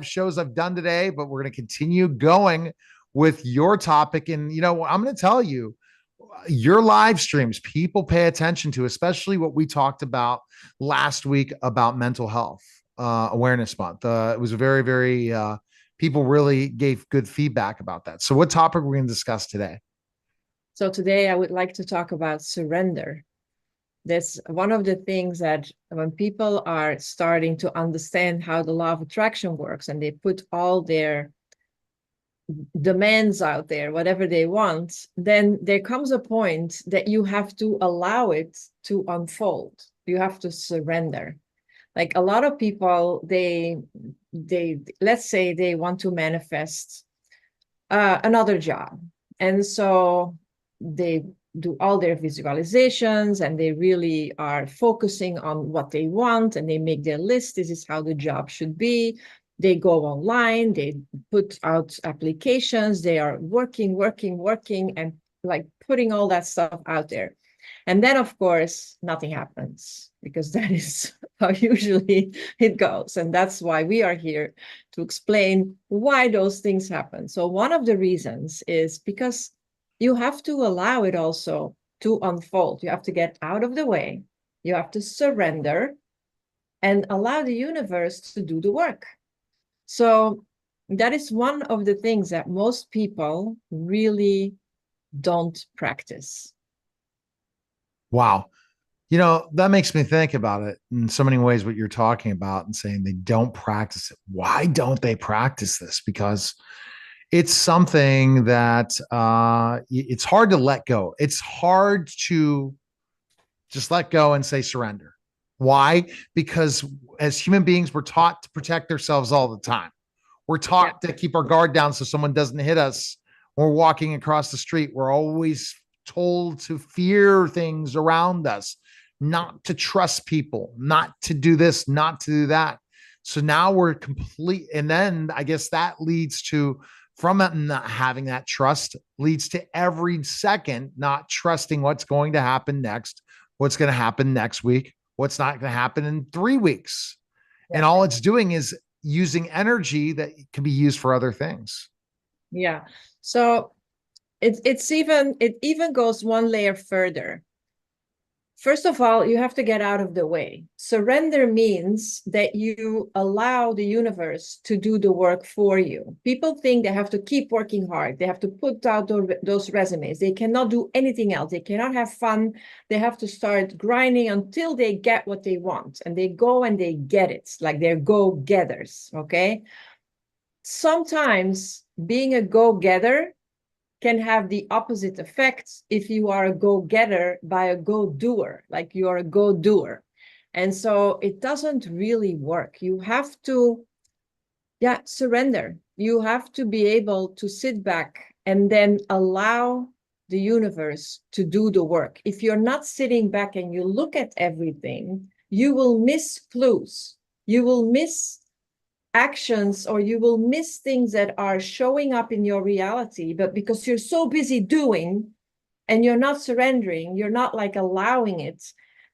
shows I've done today, but we're going to continue going with your topic. And, I'm going to tell you, your live streams, people pay attention to, especially what we talked about last week about mental health awareness month. It was a very, very, people really gave good feedback about that. So, what topic we're going to discuss today? So today I would like to talk about surrender. That's one of the things that when people are starting to understand how the law of attraction works and they put all their demands out there, whatever they want, then there comes a point that you have to allow it to unfold. You have to surrender. Like a lot of people, they let's say they want to manifest another job. And so they do all their visualizations and they really are focusing on what they want and they make their list. This is how the job should be. They go online, they put out applications, they are working, and like putting all that stuff out there. And then, of course, nothing happens because that is how usually it goes. And that's why we are here to explain why those things happen. So, one of the reasons is because you have to allow it also to unfold. You have to get out of the way, you have to surrender and allow the universe to do the work. So, that is one of the things that most people really don't practice. Wow. That makes me think about it in so many ways, what you're talking about and saying they don't practice it. Why don't they practice this? Because it's something that it's hard to let go. It's hard to just let go and say surrender. Why? Because as human beings, we're taught to protect ourselves all the time. We're Yeah. taught to keep our guard down so someone doesn't hit us when we're walking across the street. We're always told to fear things around us, not to trust people, not to do this, not to do that. So now we're complete. And then I guess that leads to, from not having that trust, leads to every second not trusting what's going to happen next, what's going to happen next week, what's not going to happen in 3 weeks. Yeah. And all it's doing is using energy that can be used for other things. Yeah. So it even goes one layer further. First of all, you have to get out of the way. Surrender means that you allow the universe to do the work for you. People think they have to keep working hard. They have to put out those resumes. They cannot do anything else. They cannot have fun. They have to start grinding until they get what they want. And they go and they get it, like they're go-getters, okay? Sometimes being a go-getter can have the opposite effect if you are a go-getter by a go-doer, like you are a go-doer. And so it doesn't really work. You have to, yeah, surrender. You have to be able to sit back and then allow the universe to do the work. If you're not sitting back and you look at everything, you will miss clues. You will miss actions or you will miss things that are showing up in your reality, but because you're so busy doing and you're not surrendering, you're not like allowing it,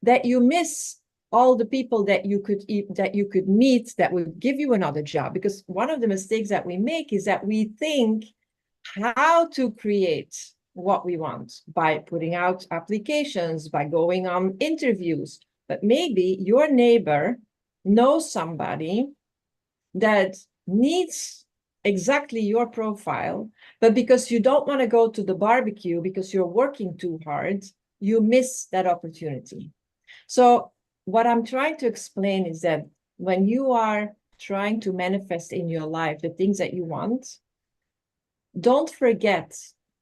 that you miss all the people that you could meet that would give you another job. Because one of the mistakes that we make is that we think how to create what we want by putting out applications, by going on interviews, but maybe your neighbor knows somebody that needs exactly your profile, but because you don't want to go to the barbecue because you're working too hard, you miss that opportunity. So, what I'm trying to explain is that when you are trying to manifest in your life the things that you want, don't forget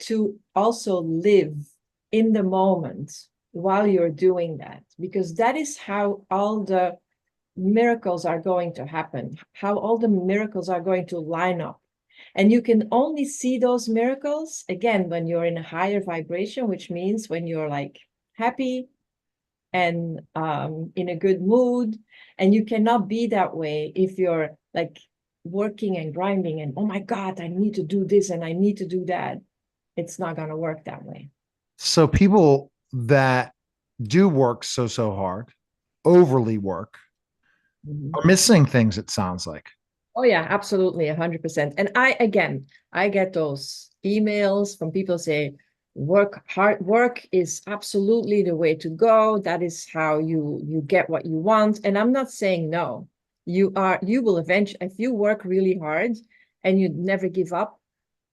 to also live in the moment while you're doing that, because that is how all the miracles are going to happen, how all the miracles are going to line up. And you can only see those miracles again when you're in a higher vibration, which means when you're like happy and in a good mood. And you cannot be that way if you're like working and grinding and, oh my God, I need to do this and I need to do that. It's not going to work that way. So people that do work so hard, overly work, Mhm. are missing things, it sounds like. Oh yeah, absolutely, 100%. And I get those emails from people say, hard work is absolutely the way to go. That is how you get what you want. And I'm not saying no. You will eventually, if you work really hard and you never give up,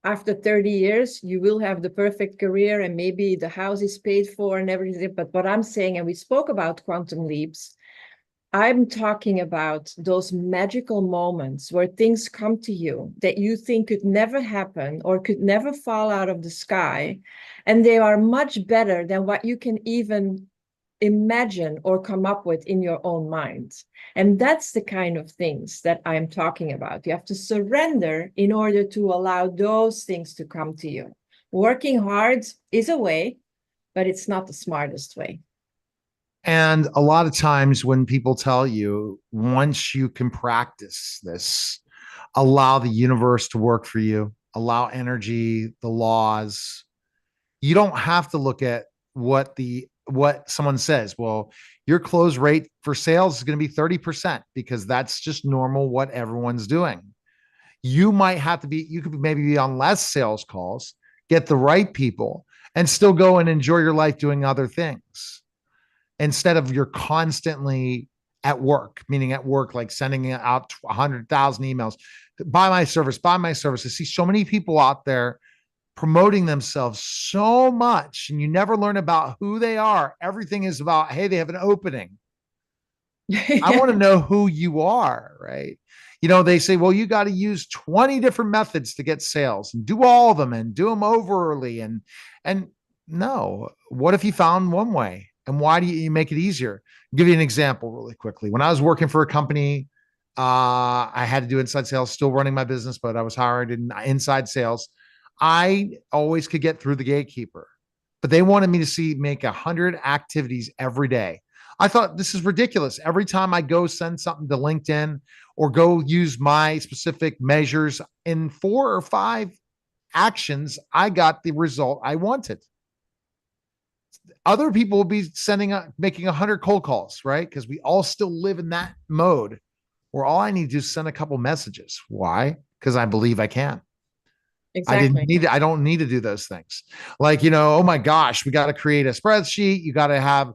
after 30 years, you will have the perfect career and maybe the house is paid for and everything. But what I'm saying, and we spoke about quantum leaps, I'm talking about those magical moments where things come to you that you think could never happen or could never fall out of the sky. And they are much better than what you can even imagine or come up with in your own mind. And that's the kind of things that I'm talking about. You have to surrender in order to allow those things to come to you. Working hard is a way, but it's not the smartest way. And a lot of times when people tell you, once you can practice this, allow the universe to work for you, allow energy, the laws, you don't have to look at what someone says. Well, your close rate for sales is going to be 30% because that's just normal what everyone's doing. You might have to be, you could maybe be on less sales calls, get the right people, and still go and enjoy your life doing other things instead of you're constantly at work, meaning at work, like sending out 100,000 emails. Buy my service, buy my service. I see so many people out there promoting themselves so much, and you never learn about who they are. Everything is about, hey, they have an opening. I want to know who you are, right? You know, they say, well, you got to use 20 different methods to get sales and do all of them and do them overly. And no, what if you found one way? And why do you make it easier? I'll give you an example really quickly. When I was working for a company, I had to do inside sales, still running my business, but I was hired in inside sales. I always could get through the gatekeeper, but they wanted me to make 100 activities every day. I thought this is ridiculous. Every time I go send something to LinkedIn or go use my specific measures in 4 or 5 actions, I got the result I wanted. Other people will be making 100 cold calls, right? Because we all still live in that mode where all I need to do is send a couple messages. Why? Because I believe I can. Exactly. I don't need to do those things. Like, oh my gosh, we got to create a spreadsheet. You got to have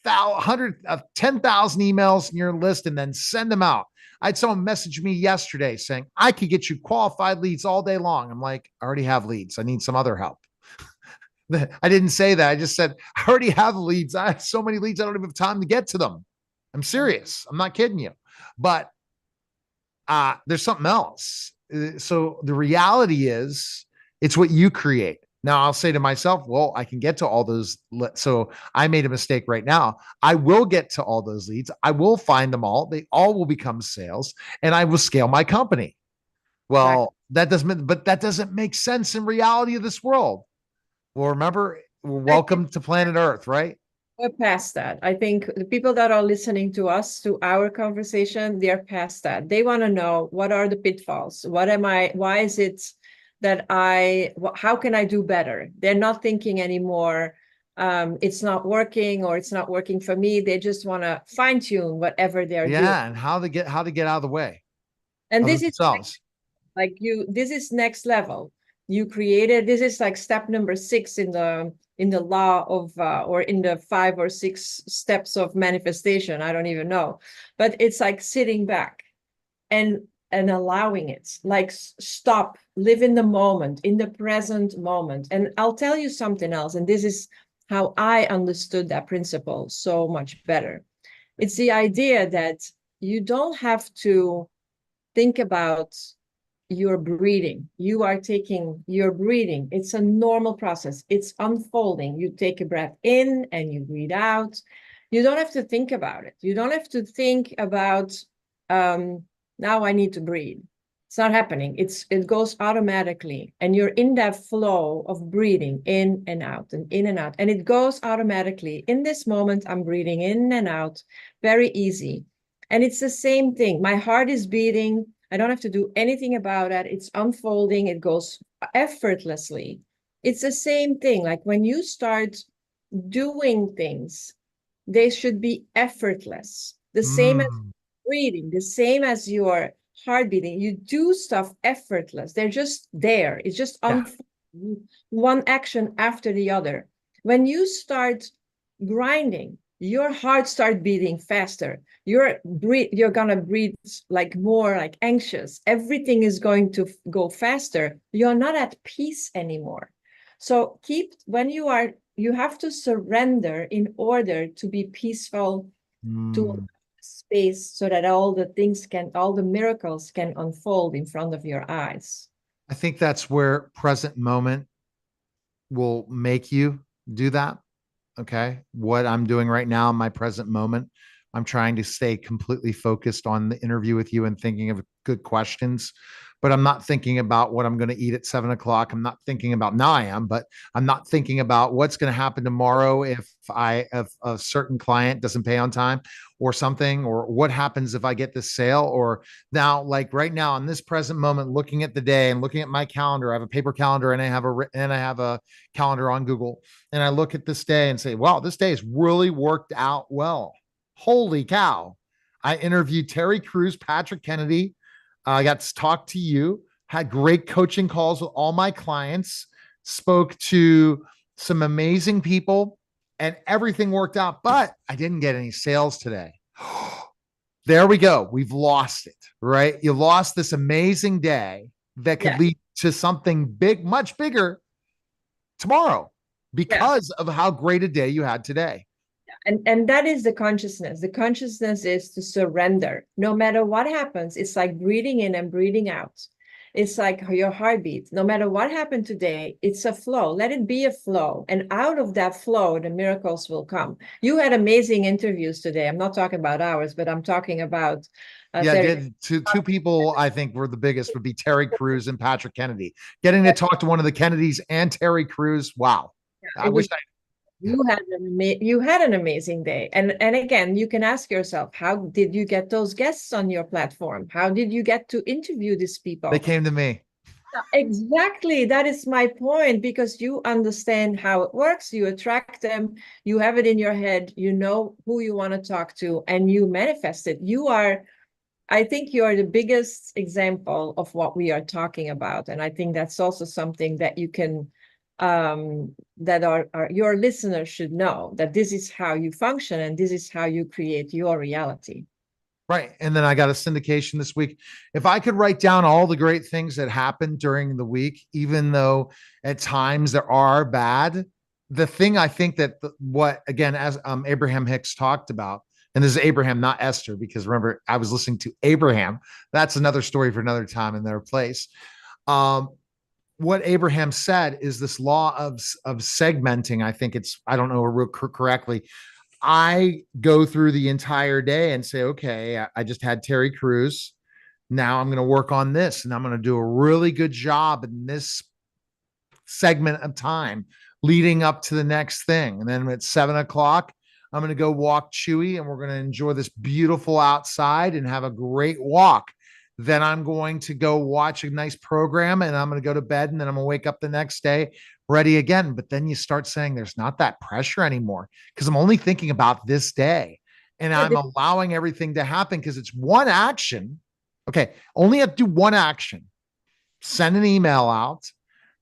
10,000 emails in your list and then send them out. I had someone message me yesterday saying, I could get you qualified leads all day long. I'm like, I already have leads. I need some other help. I didn't say that. I just said, I already have leads. I have so many leads, I don't even have time to get to them. I'm serious. I'm not kidding you. But there's something else. So the reality is, it's what you create. Now I'll say to myself, well, I can get to all those. So I made a mistake right now. I will get to all those leads. I will find them all. They all will become sales and I will scale my company. Exactly. Well, that doesn't make sense in reality of this world. Well, remember, welcome to planet Earth, right? We're past that. I think the people that are listening to us, to our conversation, they're past that. They want to know, what are the pitfalls? Why is it that how can I do better? They're not thinking anymore, it's not working or it's not working for me. They just want to fine tune whatever they're doing. Yeah, and how to get out of the way And of this is themselves. like this is next level. You created, this is like step number 6 in the law of or in the 5 or 6 steps of manifestation. I don't even know, but it's like sitting back and allowing it, like stop, live in the moment, in the present moment. And I'll tell you something else, and this is how I understood that principle so much better. It's the idea that you don't have to think about your breathing. You are taking your breathing. It's a normal process. It's unfolding. You take a breath in and you breathe out. You don't have to think about it. You don't have to think about, now I need to breathe. It's not happening. It goes automatically. And you're in that flow of breathing in and out and in and out. And it goes automatically. In this moment, I'm breathing in and out. Very easy. And it's the same thing. My heart is beating. I don't have to do anything about it. It's unfolding. It goes effortlessly. It's the same thing. Like when you start doing things, they should be effortless. The same as Mm. breathing, the same as your heart beating. You do stuff effortless. They're just there. It's just Yeah. one action after the other. When you start grinding, your heart start beating faster. You're gonna breathe like more like anxious. Everything is going to go faster. You're not at peace anymore. So when you have to surrender in order to be peaceful, to Mm. space, so that all the miracles can unfold in front of your eyes. I think that's where present moment will make you do that. Okay. What I'm doing right now in my present moment, I'm trying to stay completely focused on the interview with you and thinking of good questions. But I'm not thinking about what I'm going to eat at 7 o'clock. I'm not thinking about now I am, but I'm not thinking about what's going to happen tomorrow if a certain client doesn't pay on time or something, or what happens if I get this sale. Or now, like right now in this present moment, looking at the day and looking at my calendar, I have a paper calendar and I have a calendar on Google, and I look at this day and say, wow, this day has really worked out well. Holy cow. I interviewed Terry Crews, Patrick Kennedy. I got to talk to you, had great coaching calls with all my clients, spoke to some amazing people, and everything worked out. But I didn't get any sales today. There we go. We've lost it, right? You lost this amazing day that could Yeah. lead to something big, much bigger tomorrow Yeah. because of how great a day you had today. And that is the consciousness. The consciousness is to surrender. No matter what happens, it's like breathing in and breathing out. It's like your heartbeat. No matter what happened today, it's a flow. Let it be a flow. And out of that flow, the miracles will come. You had amazing interviews today. I'm not talking about ours, but I'm talking about Yeah, did two people I think were the biggest would be Terry Crews and Patrick Kennedy. Getting to talk to one of the Kennedys and Terry Crews, wow. I it wish was I you had an amazing day. And again, you can ask yourself, how did you get those guests on your platform? How did you get to interview these they people? came to me. Exactly, that is my point, because you understand how it works, you attract them, you have it in your head, you know who you want to talk to, and you manifest it. I think you are the biggest example of what we are talking about. And I think that's also something that you can that your listeners should know, that this is how you function and this is how you create your reality. Right. And then I got a syndication this week. If I could write down all the great things that happened during the week, even though at times there are bad, the thing I think that what, again, as Abraham Hicks talked about, and this is Abraham, not Esther, because remember, I was listening to Abraham. That's another story for another time in their place. Um, what Abraham said is this law of segmenting. I think I don't know real correctly. I go through the entire day and say, okay, I just had Terry Crews. Now I'm going to work on this and I'm going to do a really good job in this segment of time leading up to the next thing. And then at 7 o'clock, I'm going to go walk Chewy and we're going to enjoy this beautiful outside and have a great walk. Then I'm going to go watch a nice program and I'm going to go to bed and then I'm going to wake up the next day ready again. But then you start saying there's not that pressure anymore because I'm only thinking about this day and I'm allowing everything to happen because it's one action. Okay. Only have to do one action. Send an email out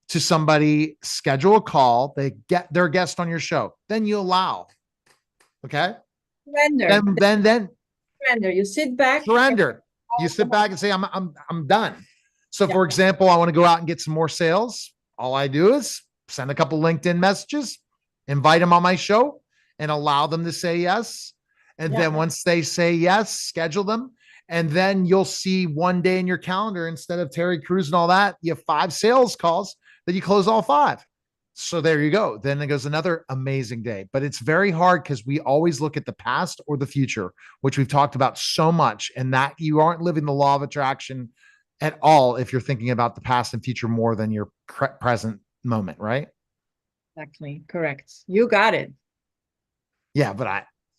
to somebody, schedule a call, they get their guest on your show, then you allow. Okay. Surrender. Then Surrender. You sit back. Surrender. You sit back and say, I'm done. So Yeah. for example, I want to go out and get some more sales. All I do is send a couple LinkedIn messages, invite them on my show and allow them to say yes. And then once they say yes, schedule them. And then you'll see one day in your calendar, instead of Terry Crews and all that, you have 5 sales calls that you close all 5. So there you go. Then it goes another amazing day. But it's very hard because we always look at the past or the future, which we've talked about so much, and that you aren't living the law of attraction at all if you're thinking about the past and future more than your present moment, right? Exactly. Correct. You got it. Yeah, but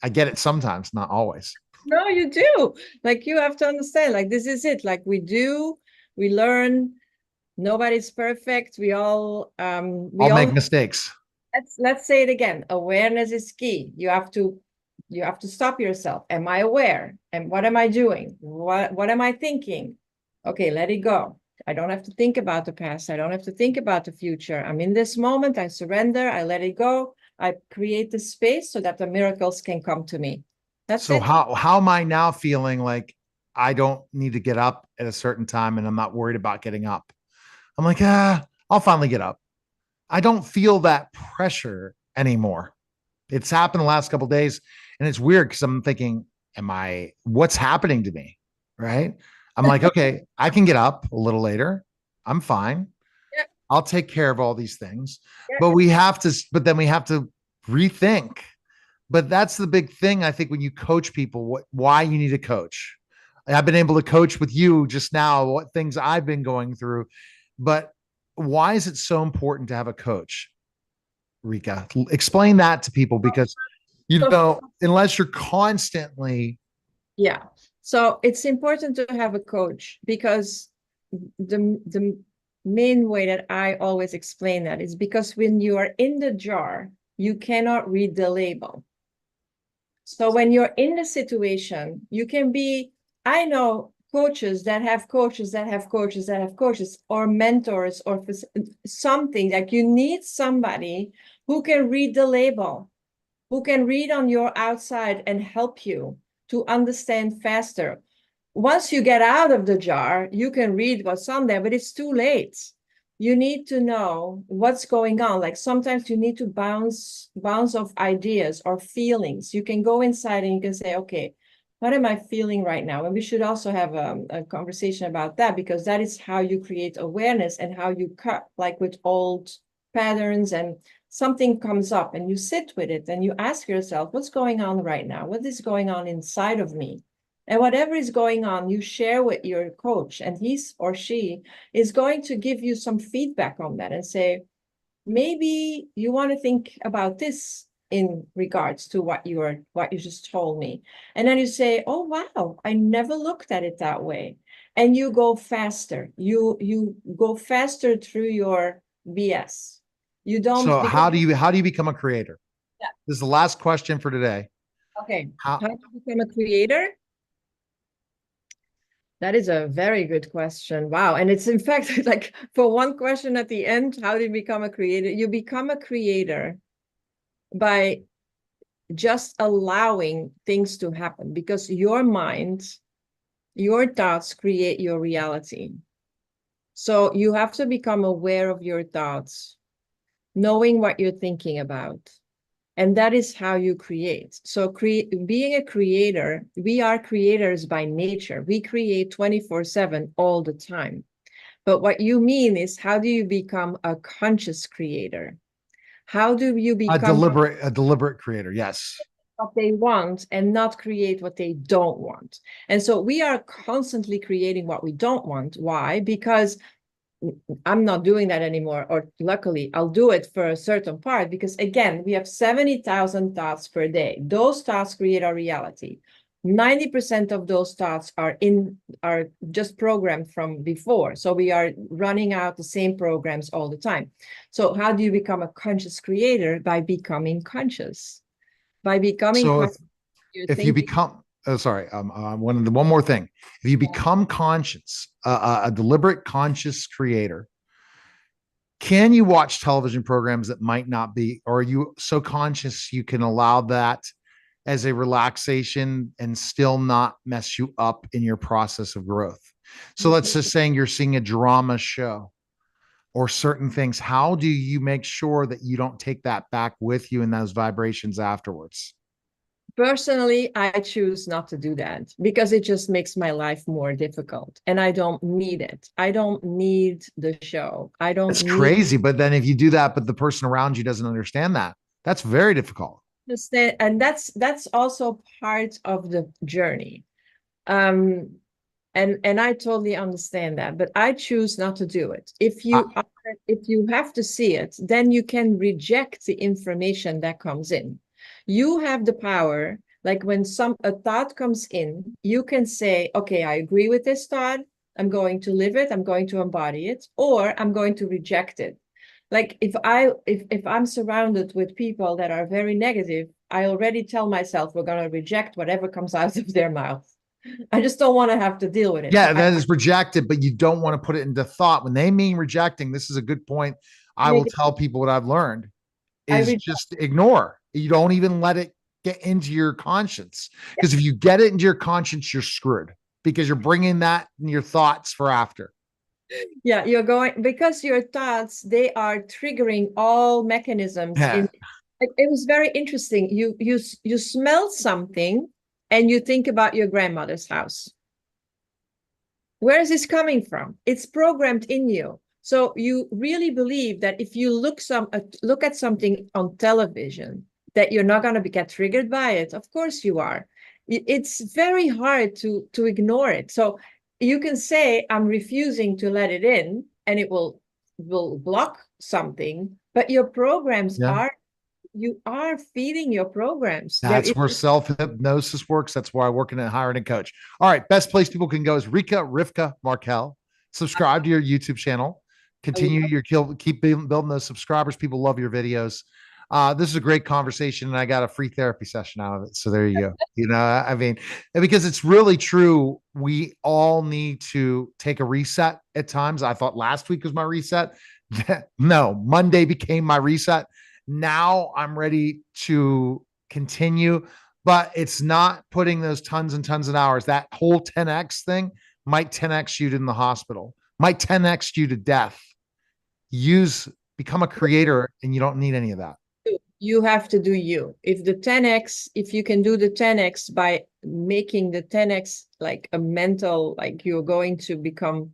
I get it sometimes, not always. No, you do. Like, you have to understand, like, this is it. Like, we learn. Nobody's perfect. We all make mistakes. Let's say it again. Awareness is key. You have to stop yourself. Am I aware? And what am I doing? What am I thinking? Okay, let it go. I don't have to think about the past. I don't have to think about the future. I'm in this moment. I surrender. I let it go. I create the space so that the miracles can come to me. That's So it. how am I now feeling like I don't need to get up at a certain time and I'm not worried about getting up? I'm like, I'll finally get up. I don't feel that pressure anymore. It's happened the last couple of days, and it's weird because I'm thinking, what's happening to me? Right. I'm like, okay, I can get up a little later. I'm fine. Yeah, I'll take care of all these things. yeah. But then we have to rethink. But that's the big thing, I think, when you coach people, why you need a coach. I've been able to coach with you just now, what things I've been going through. But why is it so important to have a coach, Rika? Explain that to people because, So, unless you're constantly, yeah. So it's important to have a coach because the main way that I always explain that is because when you are in the jar, you cannot read the label. So when you're in the situation, you can be, I know coaches that have coaches that have coaches that have coaches, or mentors, or something like you need somebody who can read the label, who can read on your outside and help you to understand faster. Once you get out of the jar, you can read what's on there, but it's too late. You need to know what's going on. Like sometimes you need to bounce off ideas or feelings. You can go inside and you can say, okay, what am I feeling right now? And we should also have a conversation about that, because that is how you create awareness and how you cut, like with old patterns, and something comes up and you sit with it and you ask yourself, what's going on right now? What is going on inside of me? And whatever is going on, you share with your coach, and he or she is going to give you some feedback on that and say, maybe you want to think about this in regards to what you just told me. And then you say, oh wow, I never looked at it that way. And you go faster. You go faster through your BS. You don't, so because how do you become a creator? yeah, This is the last question for today. okay. How How to become a creator? That is a very good question. Wow. And it's in fact like for one question at the end, how do you become a creator? You become a creator by just allowing things to happen, because your mind, your thoughts create your reality. So you have to become aware of your thoughts, knowing what you're thinking about. And that is how you create. So being a creator, we are creators by nature. We create 24/7 all the time. But what you mean is, how do you become a conscious creator? How do you a become deliberate creator? Yes. what they want and not create what they don't want? And so we are constantly creating what we don't want. Why? Because I'm not doing that anymore, or luckily I'll do it for a certain part, because again, we have 70,000 thoughts per day. Those thoughts create our reality. 90% of those thoughts are just programmed from before. So we are running out the same programs all the time. So how do you become a conscious creator? By becoming conscious. By becoming So conscious, you're if you thinking. become sorry, one more thing. If you become conscious, a deliberate conscious creator, can you watch television programs that might not be, or are you so conscious you can allow that as a relaxation and still not mess you up in your process of growth? So let's just saying you're seeing a drama show or certain things. How do you make sure that you don't take that back with you in those vibrations afterwards? Personally, I choose not to do that because it just makes my life more difficult, and I don't need it. I don't need the show. I don't It's need crazy. But then if you do that, but the person around you doesn't understand that, that's very difficult. to stay, and that's also part of the journey. Um, and I totally understand that, but I choose not to do it. If you have to see it, then you can reject the information that comes in. You have the power, like when a thought comes in, you can say, okay, I agree with this thought. I'm going to live it, I'm going to embody it, or I'm going to reject it. Like if I'm surrounded with people that are very negative, I already tell myself we're going to reject whatever comes out of their mouth. I just don't want to have to deal with it. Yeah, that is rejected, but you don't want to put it into thought. When they mean rejecting, this is a good point. I will tell people what I've learned I is just ignore. You don't even let it get into your conscience. Because if you get it into your conscience, you're screwed because you're bringing that in your thoughts for after. Yeah, you're going because your thoughts, they are triggering all mechanisms Yeah. in it was very interesting. You smell something and you think about your grandmother's house. Where is this coming from? It's programmed in you. So you really believe that if you look at something on television, that you're not going to get triggered by it. Of course you are. It's very hard to ignore it. So you can say, I'm refusing to let it in, and it will block something, but your programs Yeah. you are feeding your programs. That's where self hypnosis works. That's why I work in a hiring and coach. All right. Best place people can go is Rivka Markel. Subscribe to your YouTube channel. Continue your keep building those subscribers. People love your videos. This is a great conversation, and I got a free therapy session out of it. So there you go. I mean, because it's really true. We all need to take a reset at times. I thought last week was my reset. No, Monday became my reset. Now I'm ready to continue, but it's not putting those tons and tons of hours. That whole 10x thing might 10x you in the hospital, might 10x you to death. Become a creator, and you don't need any of that. You have to do you. If the 10x, if you can do the 10x by making the 10x like a mental, like you're going to become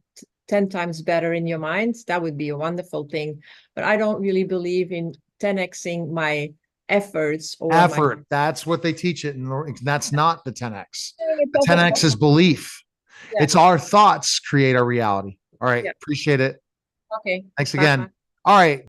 10 times better in your mind, that would be a wonderful thing. But I don't really believe in 10xing my efforts or effort. That's what they teach it. And that's not the 10x. The my 10x is belief. Yeah. It's our thoughts create our reality. All right. Yeah. Appreciate it. Okay. Thanks Bye. again. All right.